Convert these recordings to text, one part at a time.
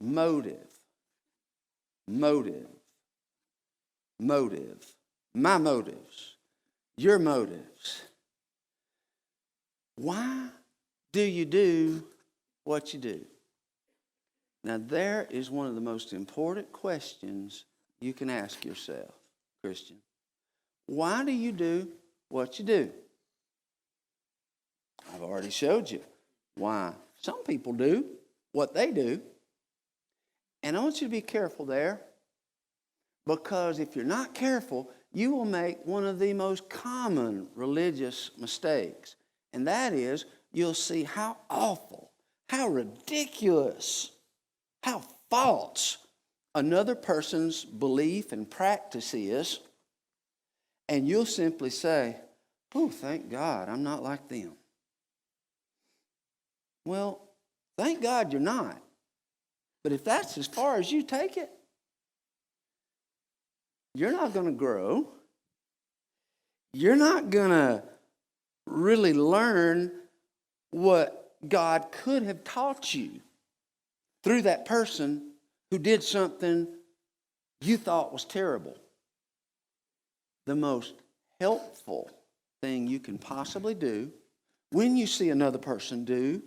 Motive. Motive. Motive. My motives. Your motives. Why do you do what you do? Now, there is one of the most important questions you can ask yourself, Christian. Why do you do what you do? I've already showed you why some people do what they do. And I want you to be careful there, because if you're not careful, you will make one of the most common religious mistakes. And that is, you'll see how awful, how ridiculous, how false another person's belief and practice is. And you'll simply say, oh, thank God I'm not like them. Well, thank God you're not. But if that's as far as you take it, you're not going to grow. You're not going to really learn what God could have taught you through that person who did something you thought was terrible. The most helpful thing you can possibly do when you see another person do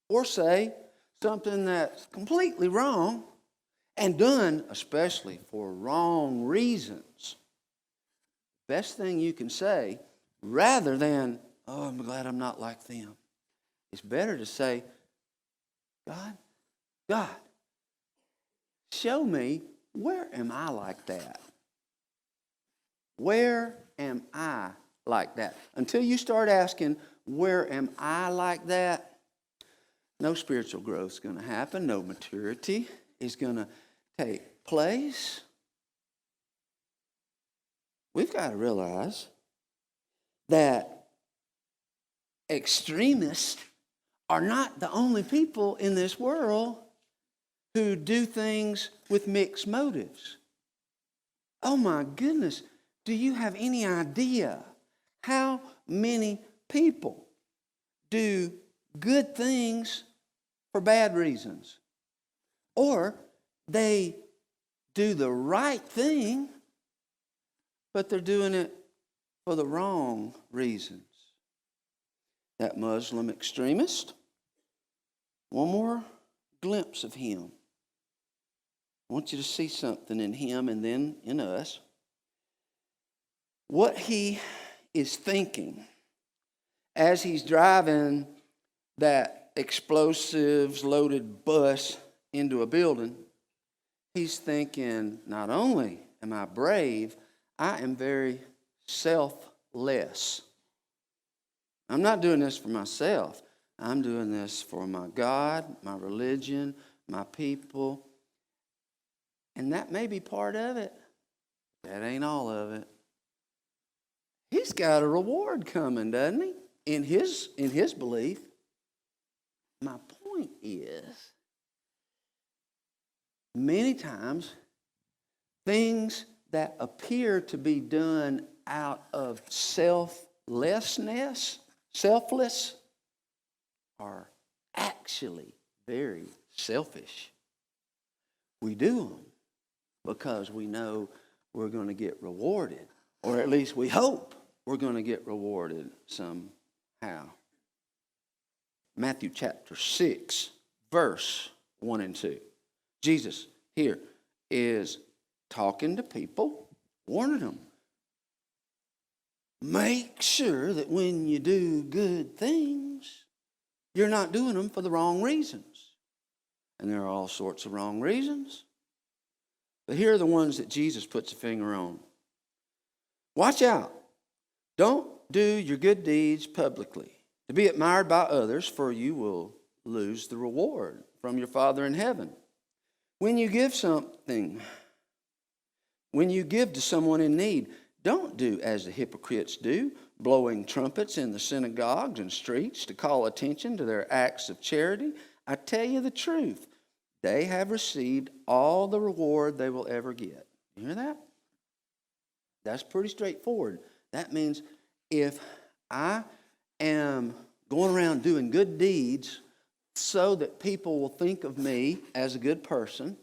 or say something that's completely wrong and done especially for wrong reasons, best thing you can say, rather than, oh, I'm glad I'm not like them, it's better to say, God, show me, where am I like that? Where am I like that? Until you start asking, where am I like that? No spiritual growth is going to happen. No maturity is going to take place. We've got to realize that extremists are not the only people in this world who do things with mixed motives. Oh my goodness, do you have any idea how many people do good things for bad reasons? Or they do the right thing, but they're doing it for the wrong reasons. That Muslim extremist, one more glimpse of him. I want you to see something in him and then in us. What he is thinking as he's driving that explosives-loaded bus into a building, he's thinking, not only am I brave, I am very selfless. I'm not doing this for myself. I'm doing this for my God, my religion, my people. And that may be part of it. That ain't all of it. He's got a reward coming, doesn't he? In his belief. My point is, many times, things that appear to be done out of selfless, are actually very selfish. We do them because we know we're going to get rewarded, or at least we hope we're going to get rewarded somehow. Matthew chapter 6, verse 1 and 2. Jesus here is talking to people, warning them. Make sure that when you do good things, you're not doing them for the wrong reasons. And there are all sorts of wrong reasons. But here are the ones that Jesus puts a finger on. Watch out. Don't do your good deeds publicly to be admired by others, for you will lose the reward from your Father in heaven. When you give to someone in need, don't do as the hypocrites do, blowing trumpets in the synagogues and streets to call attention to their acts of charity. I tell you the truth, they have received all the reward they will ever get. You hear that? That's pretty straightforward. That means if I am going around doing good deeds so that people will think of me as a good person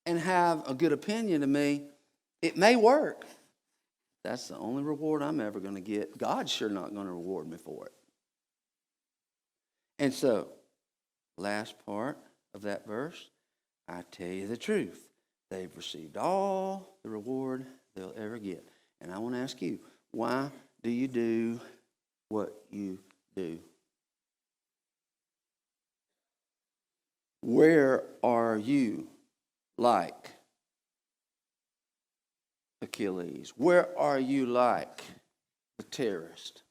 and have a good opinion of me, it may work. That's the only reward I'm ever going to get. God's sure not going to reward me for it. And so, last part of that verse, I tell you the truth. They've received all the reward they'll ever get. And I want to ask you, why do you do what you do? Where are you like Achilles? Where are you like the terrorist?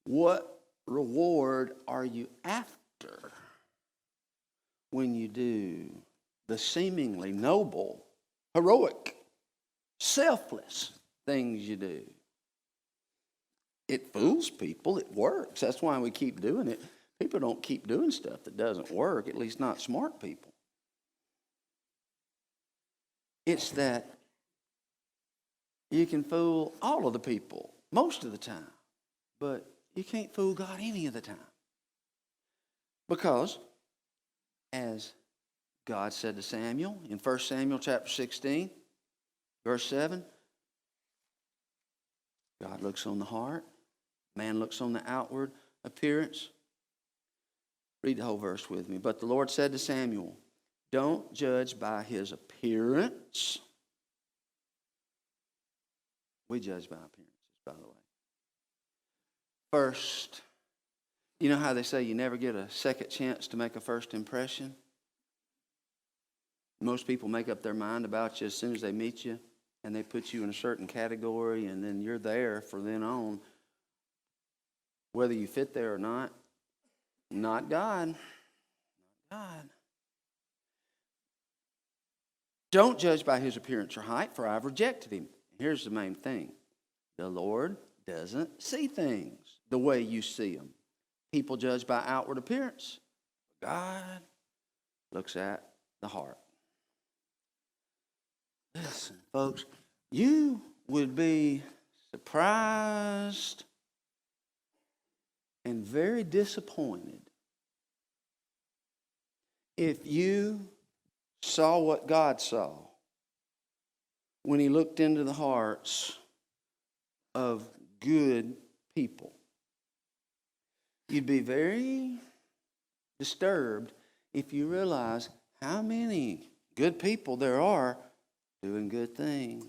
What reward are you after when you do the seemingly noble, heroic, selfless things you do? It fools people. It works. That's why we keep doing it. People don't keep doing stuff that doesn't work, at least not smart people. It's that you can fool all of the people most of the time, but you can't fool God any of the time. Because, as God said to Samuel in 1 Samuel chapter 16, verse 7, God looks on the heart, man looks on the outward appearance. Read the whole verse with me. But the Lord said to Samuel, don't judge by his appearance. We judge by appearances, by the way. First, you know how they say you never get a second chance to make a first impression? Most people make up their mind about you as soon as they meet you, and they put you in a certain category, and then you're there from then on, whether you fit there or not. Not God. Not God. Don't judge by his appearance or height, for I've rejected him. Here's the main thing. The Lord doesn't see things the way you see them. People judge by outward appearance. God looks at the heart. Listen, folks, you would be surprised and very disappointed if you saw what God saw when he looked into the hearts of good people. You'd be very disturbed if you realize how many good people there are doing good things.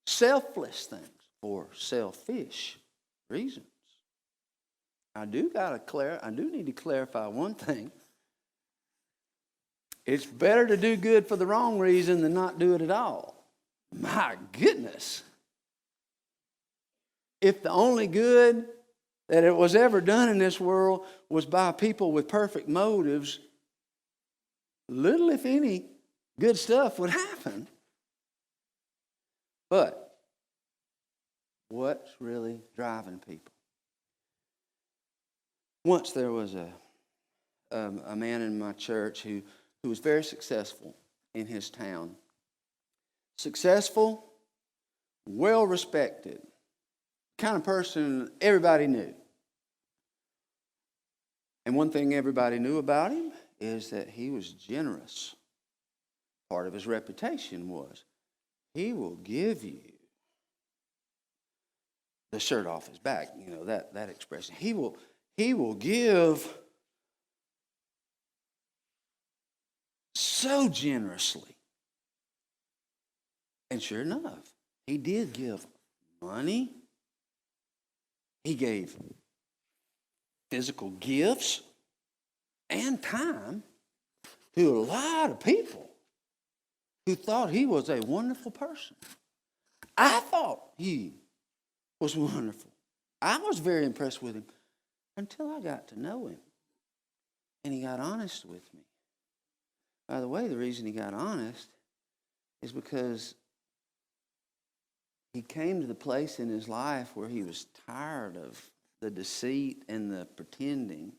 Selfless things for selfish reasons. I do need to clarify one thing. It's better to do good for the wrong reason than not do it at all. My goodness. If the only good that it was ever done in this world was by people with perfect motives, little, if any, good stuff would happen. But what's really driving people? Once there was a man in my church who was very successful in his town. Successful, well-respected, kind of person everybody knew. And one thing everybody knew about him is that he was generous. Part of his reputation was he will give you the shirt off his back, you know, that expression. He will give so generously. And sure enough, he did give money. He gave physical gifts and time to a lot of people who thought he was a wonderful person. I thought he was wonderful. I was very impressed with him until I got to know him. And he got honest with me. By the way, the reason he got honest is because he came to the place in his life where he was tired of the deceit and the pretending.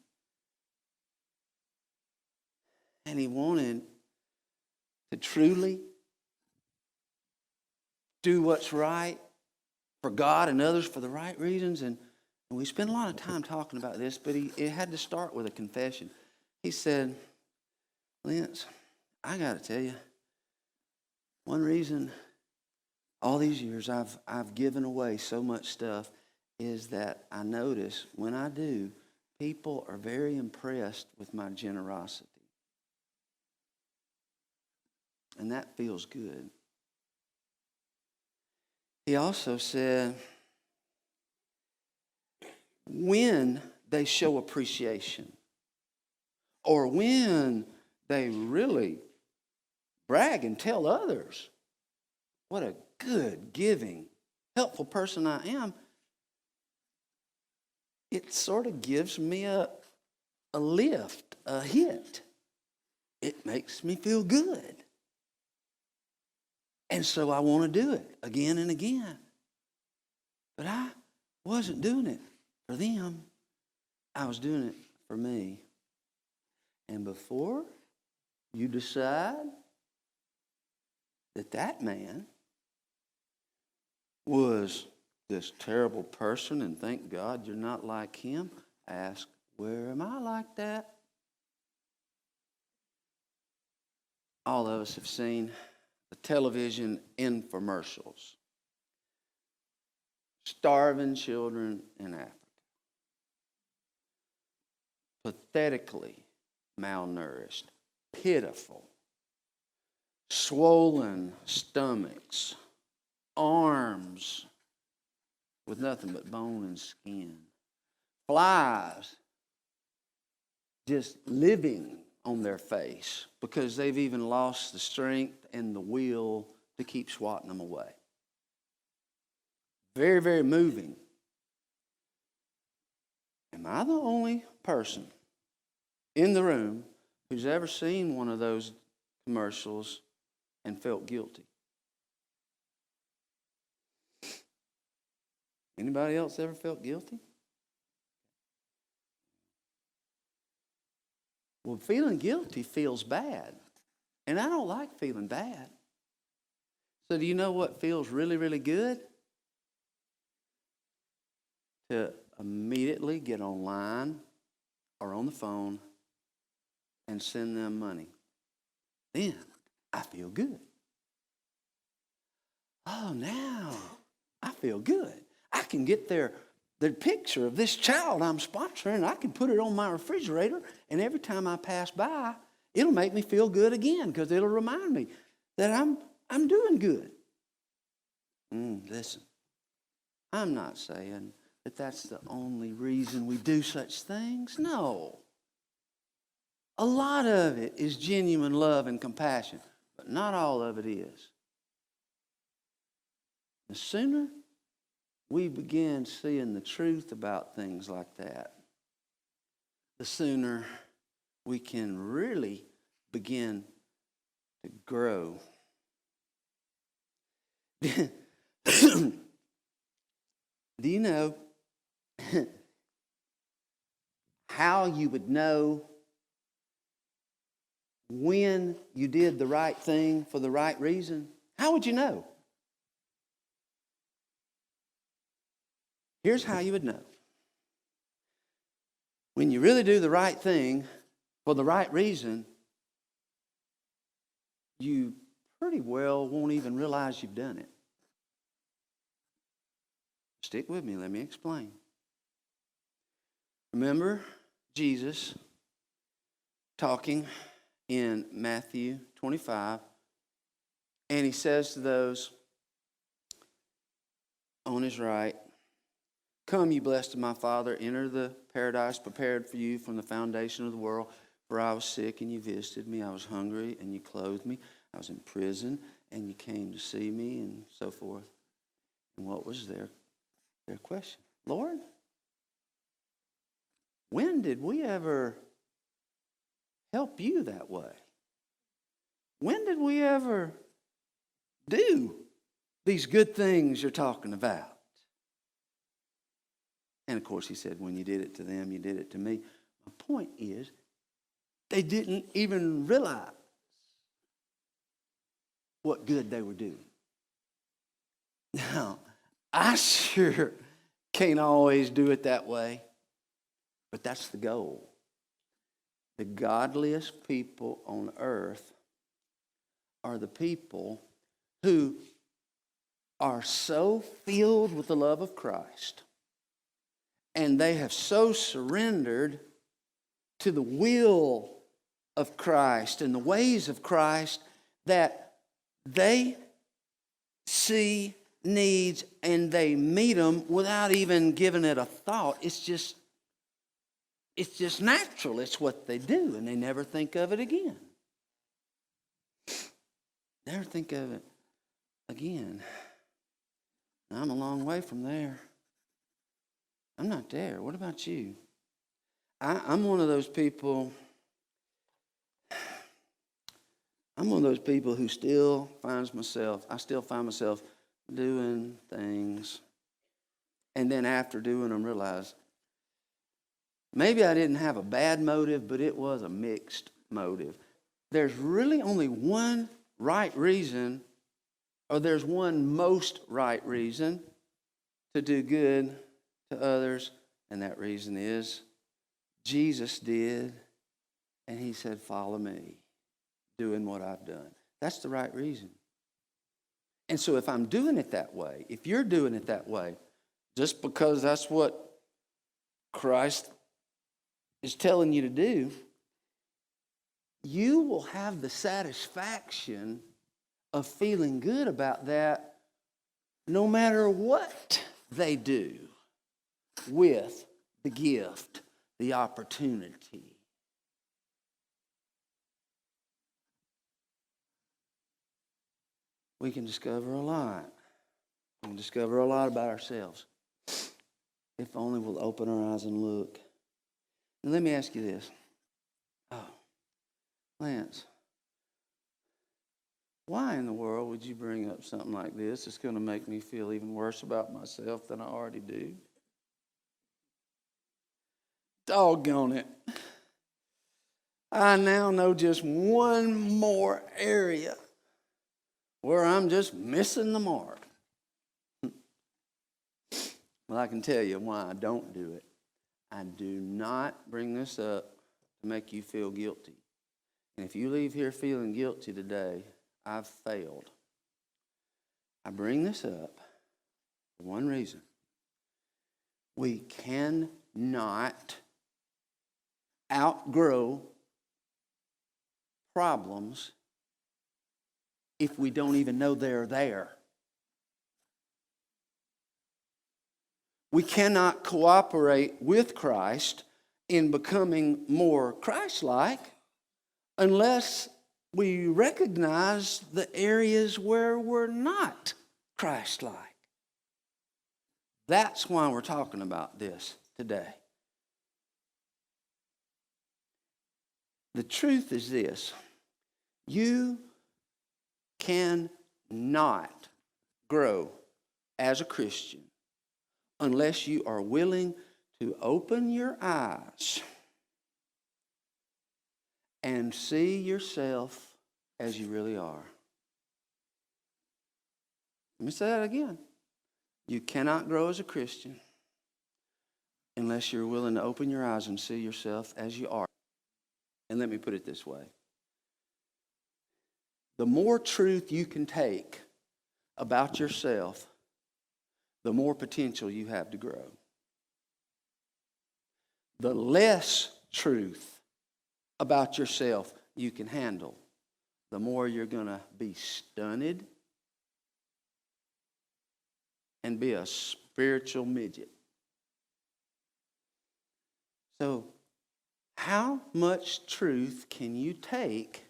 And he wanted to truly do what's right for God and others for the right reasons. And And we spent a lot of time talking about this, but it had to start with a confession. He said, Lance, I got to tell you, one reason all these years I've given away so much stuff is that I notice when I do, people are very impressed with my generosity. And that feels good. He also said, when they show appreciation, or when they really brag and tell others what a good, giving, helpful person I am, it sort of gives me a lift, a hit. It makes me feel good. And so I want to do it again and again. But I wasn't doing it for them. I was doing it for me. And before you decide that that man was this terrible person and thank God you're not like him, ask, where am I like that? All of us have seen the television infomercials. Starving children in Africa. Pathetically malnourished. Pitiful. Swollen stomachs. Arms with nothing but bone and skin. Flies just living on their face because they've even lost the strength and the will to keep swatting them away. Very, very moving. Am I the only person in the room who's ever seen one of those commercials and felt guilty? Anybody else ever felt guilty? Well, feeling guilty feels bad. And I don't like feeling bad. So do you know what feels really, really good? To immediately get online or on the phone and send them money. Then I feel good. Oh, now I feel good. I can get the picture of this child I'm sponsoring. I can put it on my refrigerator, and every time I pass by, it'll make me feel good again because it'll remind me that I'm doing good. Listen, I'm not saying that that's the only reason we do such things. No. A lot of it is genuine love and compassion, but not all of it is. The sooner we begin seeing the truth about things like that, the sooner we can really begin to grow. Do you know how you would know when you did the right thing for the right reason? How would you know? Here's how you would know. When you really do the right thing for the right reason, you pretty well won't even realize you've done it. Stick with me, let me explain. Remember Jesus talking in Matthew 25, and he says to those on his right, "Come, you blessed of my Father, enter the paradise prepared for you from the foundation of the world. For I was sick, and you visited me. I was hungry, and you clothed me. I was in prison, and you came to see me," and so forth. And what was their question? Lord, when did we ever help you that way? When did we ever do these good things you're talking about? And of course, he said, when you did it to them, you did it to me. My point is, they didn't even realize what good they were doing. Now, I sure Can't always do it that way, but that's the goal. The godliest people on earth are the people who are so filled with the love of Christ, and they have so surrendered to the will of Christ and the ways of Christ that they see needs and they meet them without even giving it a thought. It's just natural. It's what they do, and they never think of it again. Never think of it again. I'm a long way from there. I'm not there. What about you? I'm one of those people. I'm one of those people who still find myself doing things, and then after doing them realize maybe I didn't have a bad motive, but it was a mixed motive. There's really only one right reason, or there's one most right reason to do good to others, and that reason is Jesus did, and he said, follow me, doing what I've done. That's the right reason. And so if I'm doing it that way, if you're doing it that way, just because that's what Christ is telling you to do, you will have the satisfaction of feeling good about that no matter what they do with the gift, the opportunity. We can discover a lot. We can discover a lot about ourselves if only we'll open our eyes and look. And let me ask you this. Oh, Lance, why in the world would you bring up something like this? It's going to make me feel even worse about myself than I already do. Doggone it. I now know just one more area where I'm just missing the mark. Well, I can tell you why I don't do it. I do not bring this up to make you feel guilty. And if you leave here feeling guilty today, I've failed. I bring this up for one reason. We cannot outgrow problems if we don't even know they're there. We cannot cooperate with Christ in becoming more Christ-like unless we recognize the areas where we're not Christ-like. That's why we're talking about this today. The truth is this: you cannot grow as a Christian unless you are willing to open your eyes and see yourself as you really are. Let me say that again. You cannot grow as a Christian unless you're willing to open your eyes and see yourself as you are. And let me put it this way. The more truth you can take about yourself, the more potential you have to grow. The less truth about yourself you can handle, the more you're going to be stunted and be a spiritual midget. So, how much truth can you take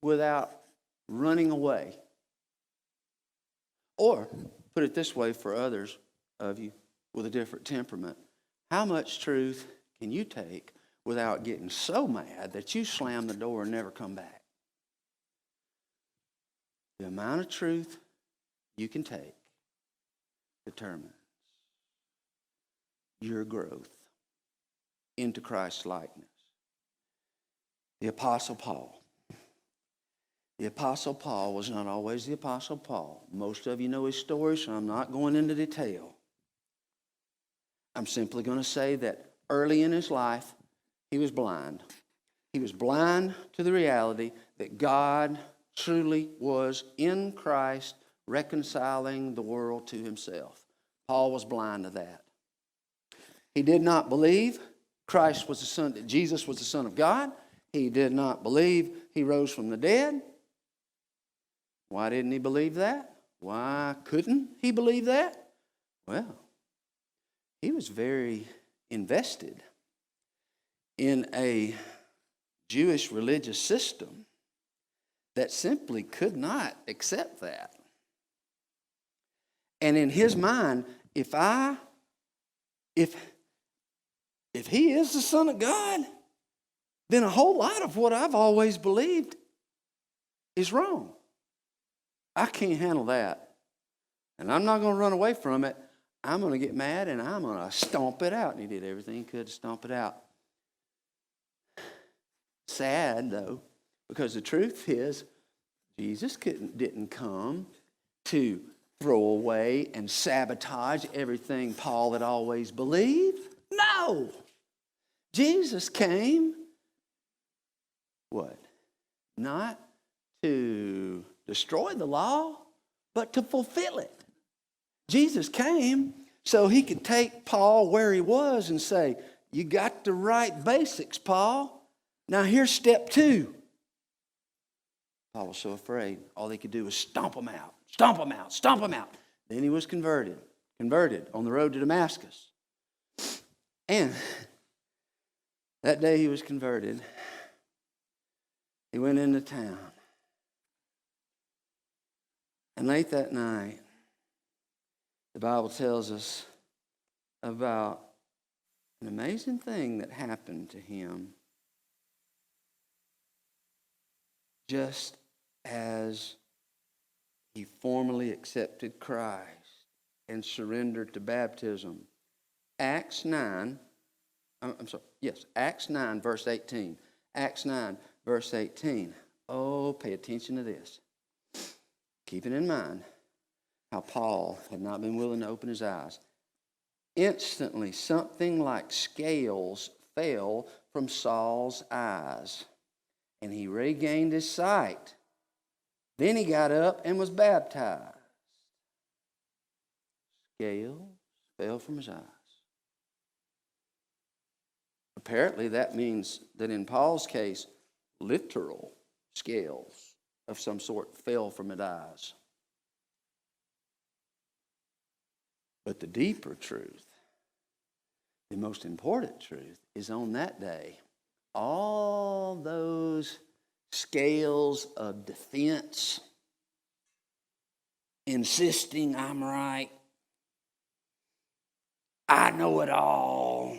without running away? Or, put it this way for others of you with a different temperament, how much truth can you take without getting so mad that you slam the door and never come back? The amount of truth you can take determines your growth into Christ's likeness. The Apostle Paul. The Apostle Paul was not always the Apostle Paul. Most of you know his story, so I'm not going into detail. I'm simply going to say that early in his life, he was blind. He was blind to the reality that God truly was in Christ reconciling the world to himself. Paul was blind to that. He did not believe Christ was the Son, Jesus was the Son of God. He did not believe he rose from the dead. Why didn't he believe that? Why couldn't he believe that? Well, he was very invested in a Jewish religious system that simply could not accept that. And in his mind, if he is the Son of God, then a whole lot of what I've always believed is wrong. I can't handle that. And I'm not going to run away from it. I'm going to get mad and I'm going to stomp it out. And he did everything he could to stomp it out. Sad, though, because the truth is, Jesus didn't come to throw away and sabotage everything Paul had always believed. No. Jesus came, what? Not to destroy the law, but to fulfill it. Jesus came so he could take Paul where he was and say, you got the right basics, Paul. Now here's step 2. Paul was so afraid. All he could do was stomp him out, stomp him out, stomp him out. Then he was converted on the road to Damascus. And that day he was converted, he went into town. And late that night, the Bible tells us about an amazing thing that happened to him just as he formally accepted Christ and surrendered to baptism. Acts 9, verse 18. Acts 9, verse 18. Oh, pay attention to this. Keep it in mind how Paul had not been willing to open his eyes. Instantly, something like scales fell from Saul's eyes, and he regained his sight. Then he got up and was baptized. Scales fell from his eyes. Apparently, that means that in Paul's case, literal scales of some sort fell from his eyes. But the deeper truth, the most important truth, is on that day, all those scales of defense, insisting I'm right, I know it all,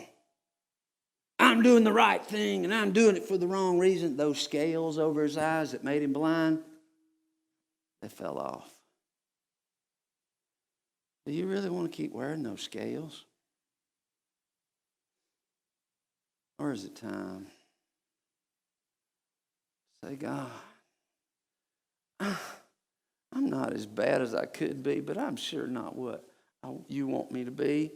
I'm doing the right thing and I'm doing it for the wrong reason, those scales over his eyes that made him blind, they fell off. Do you really want to keep wearing those scales? Or is it time? Say, God, I'm not as bad as I could be, but I'm sure not what you want me to be.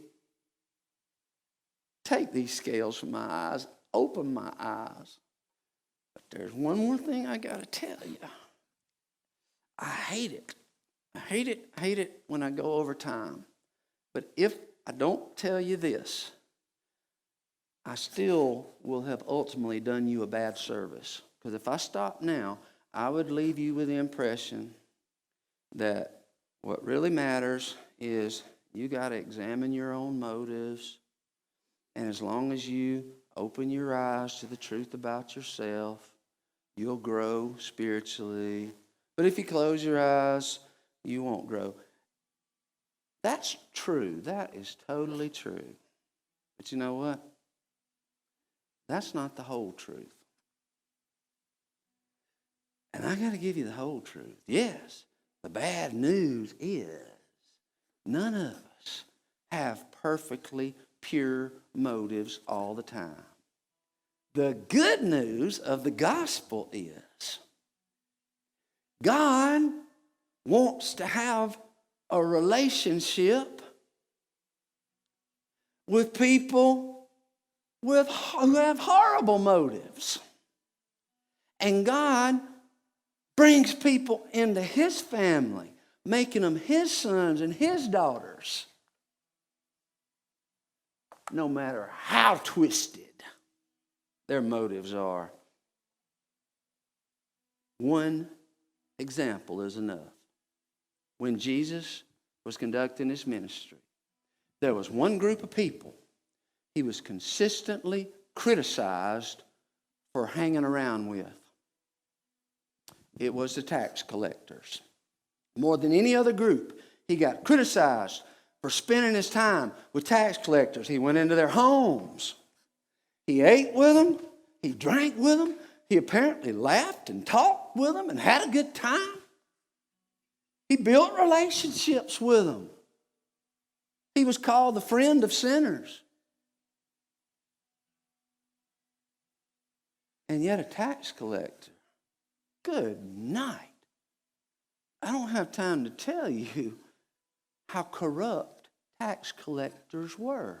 Take these scales from my eyes. Open my eyes. But there's one more thing I got to tell you. I hate it. I hate it when I go over time. But if I don't tell you this, I still will have ultimately done you a bad service. Because if I stop now, I would leave you with the impression that what really matters is you got to examine your own motives. And as long as you open your eyes to the truth about yourself, you'll grow spiritually. But if you close your eyes, you won't grow. That's true. That is totally true. But you know what? That's not the whole truth. And I got to give you the whole truth. Yes, the bad news is none of us have perfectly pure motives all the time. The good news of the gospel is God wants to have a relationship with people who have horrible motives. And God brings people into his family, making them his sons and his daughters, no matter how twisted their motives are. One example is enough. When Jesus was conducting his ministry, there was one group of people he was consistently criticized for hanging around with. It was the tax collectors. More than any other group, he got criticized for spending his time with tax collectors. He went into their homes. He ate with them. He drank with them. He apparently laughed and talked with them and had a good time. He built relationships with them. He was called the friend of sinners. And yet a tax collector, good night. I don't have time to tell you how corrupt tax collectors were.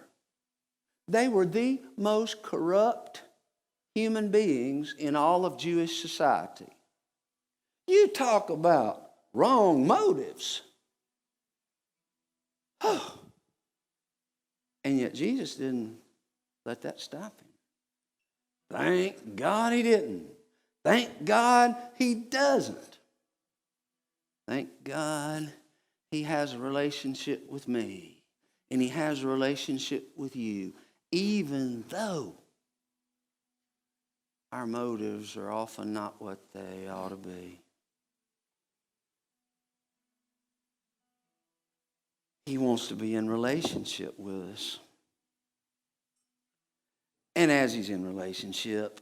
They were the most corrupt human beings in all of Jewish society. You talk about wrong motives. Oh. And yet Jesus didn't let that stop him. Thank God he didn't. Thank God he doesn't. Thank God he has a relationship with me. And he has a relationship with you, even though our motives are often not what they ought to be. He wants to be in relationship with us. And as he's in relationship,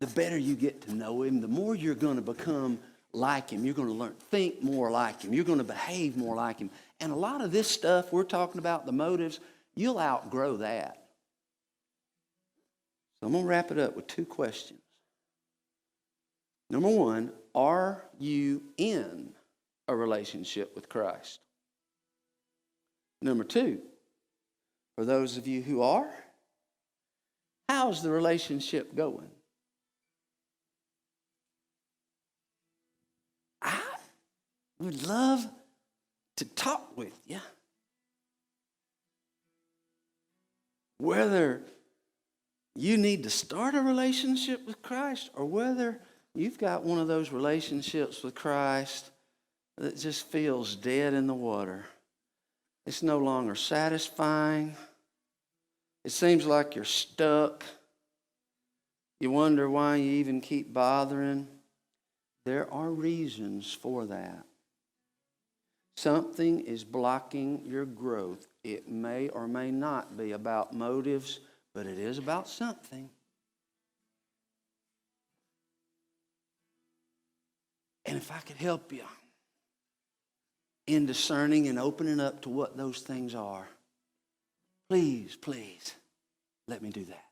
the better you get to know him, the more you're going to become like him. You're going to learn, think more like him. You're going to behave more like him. And a lot of this stuff we're talking about, the motives, you'll outgrow that. So I'm going to wrap it up with two questions. Number one, are you in a relationship with Christ? Number two, for those of you who are, how's the relationship going? I would love to talk with you. Whether you need to start a relationship with Christ or whether you've got one of those relationships with Christ that just feels dead in the water. It's no longer satisfying. It seems like you're stuck. You wonder why you even keep bothering. There are reasons for that. Something is blocking your growth. It may or may not be about motives, but it is about something. And if I could help you in discerning and opening up to what those things are, please, please, let me do that.